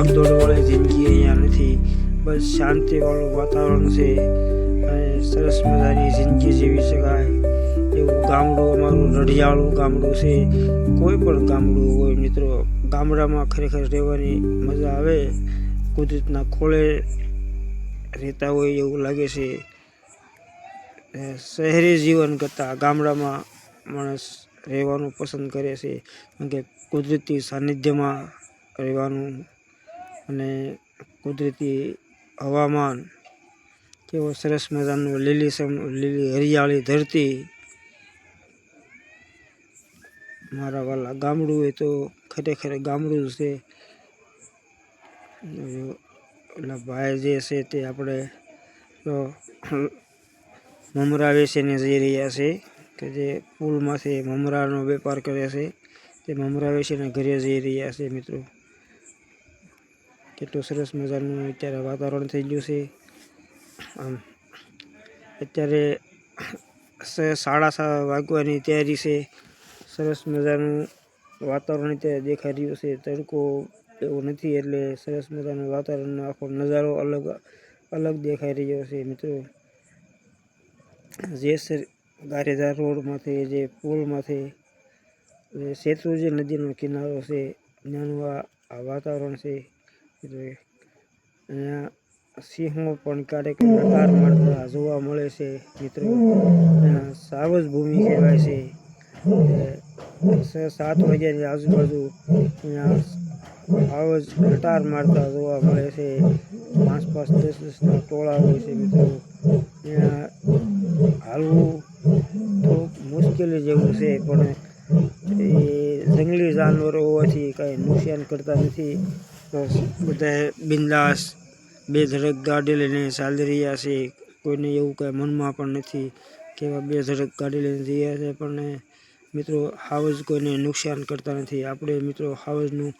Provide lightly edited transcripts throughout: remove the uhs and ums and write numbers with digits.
ભાગદોડવાળી જિંદગી અહીંયા નથી, બસ શાંતિવાળું વાતાવરણ છે અને સરસ મજાની જિંદગી જીવી શકાય એવું ગામડું અમારું રઢિયાળું ગામડું છે. કોઈ પણ ગામડું હોય મિત્રો, ગામડામાં ખરેખર રહેવાની મજા આવે. કુદરતના ખોળે રહેતા હોય એવું લાગે છે. શહેરી જીવન કરતાં ગામડામાં માણસ રહેવાનું પસંદ કરે છે, કેમ કે કુદરતી સાનિધ્યમાં રહેવાનું અને કુદરતી હવામાન, કેવો સરસ મજાનું લીલી હરિયાળી ધરતી. મારા વાલા ગામડું હોય તો ખરેખર ગામડું છે. એટલે ભાઈ જે છે તે આપણે તો મમરા વેચીને જઈ રહ્યા છે, કે જે પુલમાંથી મમરાનો વેપાર કરે છે તે મમરા વેચીને ઘરે જઈ રહ્યા છે. મિત્રો કેટલું સરસ મજાનું અત્યારે વાતાવરણ થઈ ગયું છે. આમ અત્યારે 6:30 વાગવાની તૈયારી છે. સરસ મજાનું વાતાવરણ અત્યારે દેખાઈ રહ્યું છે. તડકો એવો નથી એટલે સરસ મજાનું વાતાવરણનો આખો નજારો અલગ દેખાઈ રહ્યો છે. મિત્રો જે ગારેધાર રોડમાંથી, જે પુલમાંથી શેત્રુંજી નદીનો કિનારો છે, ત્યાંનું આ વાતાવરણ છે. અહીંયા સિંહો પણ ક્યારેક લટાર મારતા જોવા મળે છે. મિત્રો સાવજ ભૂમિ કહેવાય છે. 7 વાગ્યાની આજુબાજુ અહીંયા સાવજ લટાર મારતા જોવા મળે છે. 5-5, 10-10ના ટોળા હોય છે. મિત્રો અહીંયા હાલવું થોડુંક મુશ્કેલી જેવું છે, પણ એ જંગલી જાનવરો હોવાથી કાંઈ નુકસાન કરતા નથી. બધા બિંદાસ બેધડક ગાડી લઈને ચાલી રહ્યા છે. કોઈને એવું કાંઈ મનમાં પણ નથી કે બેધડક ગાડી લઈને જઈ રહ્યા છે, પણ મિત્રો હાવજ કોઈને નુકસાન કરતા નથી. આપણે મિત્રો હાવજનું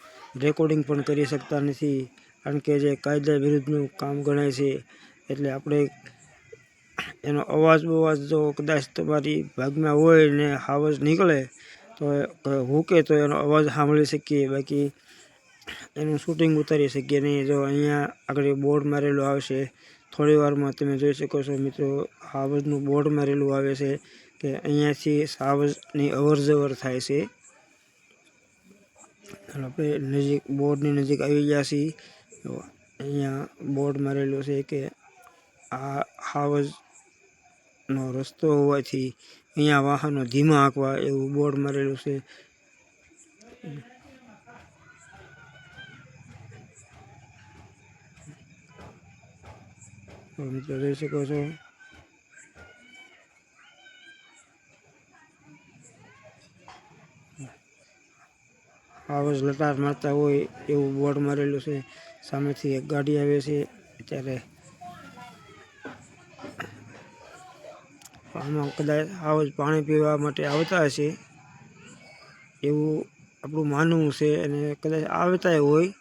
રેકોર્ડિંગ પણ કરી શકતા નથી, કારણ કે જે કાયદા વિરુદ્ધનું કામ ગણાય છે. એટલે આપણે એનો અવાજ જો કદાચ તમારી ભાગમાં હોય ને હાવજ નીકળે તો હુકે તો એનો અવાજ સાંભળી શકીએ, બાકી એનું શૂટિંગ ઉતારી શકીએ નહીં. જો અહીંયા આગળ બોર્ડ મારેલું આવશે, થોડી વારમાં તમે જોઈ શકો છો મિત્રો, હાવજનું બોર્ડ મારેલું આવે છે કે અહીંયાથી હાવજની અવરજવર થાય છે. આપણે બોર્ડની નજીક આવી ગયા છીએ. અહીંયા બોર્ડ મારેલું છે કે આ હાવજનો રસ્તો હોવાથી અહીંયા વાહનો ધીમા હાંકવા, એવું બોર્ડ મારેલું છે. મિત્રો જોઈ શકો છો, હાવજ લટાર મારતા હોય એવું બોર્ડ મારેલું છે. સામેથી એક ગાડી આવે છે. અત્યારે આમાં કદાચ હાવજ પાણી પીવા માટે આવતા હશે એવું આપણું માનવું છે, અને કદાચ આવતા હોય.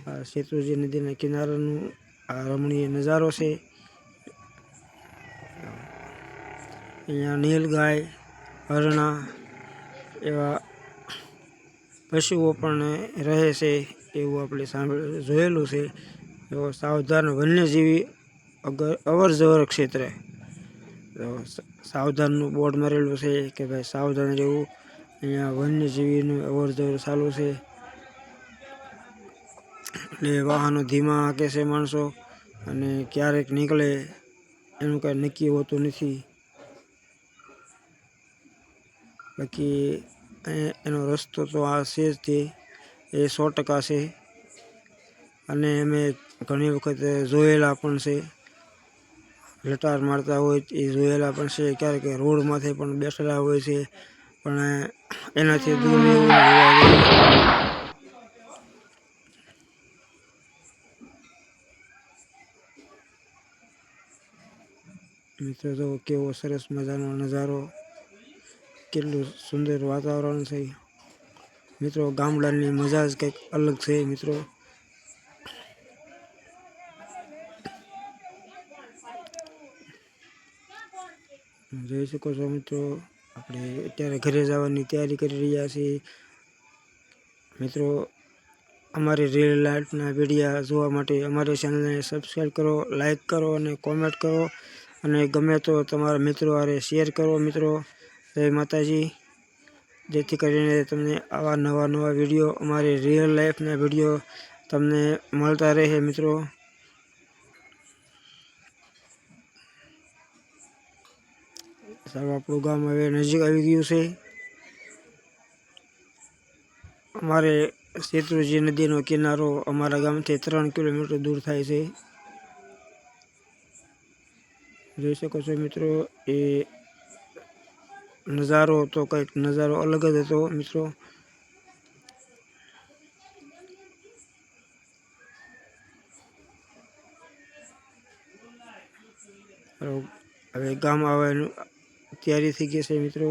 આ શેત્રુંજી નદીના કિનારાનું આ રમણીય નજારો છે. અહીંયા નીલગાય, હરણા એવા પશુઓ પણ રહે છે એવું આપણે જોયેલું છે. એવો સાવધાન વન્યજીવી અવરજવર ક્ષેત્ર, સાવધાનનું બોર્ડ મારેલું છે કે ભાઈ સાવધાન રહેવું. અહીંયા વન્યજીવીનું અવરજવર ચાલુ છે, એટલે વાહનો ધીમા હાંકે છે માણસો, અને ક્યારેક નીકળે એનું કાંઈ નક્કી હોતું નથી. બાકી એનો રસ્તો તો આ છે જ તે, એ 100% છે, અને અમે ઘણી વખત જોયેલા પણ છે. લટાર મારતા હોય એ જોયેલા પણ છે. ક્યારેક રોડ માથે પણ બેઠેલા હોય છે, પણ એનાથી દૂર રહેવું જોવા જોઈએ. મિત્રો તો કેવો સરસ મજાનો નજારો, કેટલું સુંદર વાતાવરણ છે. મિત્રો ગામડાની મજા જ કંઈક અલગ છે. મિત્રો જોઈ શકો છો. મિત્રો આપણે અત્યારે ઘરે જવાની તૈયારી કરી રહ્યા છીએ. મિત્રો અમારી રિયલ લાઈફના વિડીયા જોવા માટે અમારી ચેનલને સબસ્ક્રાઈબ કરો, લાઈક કરો અને કોમેન્ટ કરો, અને ગમે તો તમારા મિત્રો હારે શેર કરો. મિત્રો, જય માતાજી. જેથી કરીને તમને આવા નવા વિડીયો, અમારી રિયલ લાઈફના વિડીયો તમને મળતા રહે. મિત્રો, સારું, આપણું ગામ હવે નજીક આવી ગયું છે. અમારે શેત્રુંજી નદીનો કિનારો અમારા ગામથી 3 કિલોમીટર દૂર થાય છે. જોઈ શકો છો મિત્રો, એ નજારો તો કંઈક નજારો અલગ જ હતો. મિત્રો, હવે ગામ આવવાની તૈયારી થઈ ગઈ છે. મિત્રો,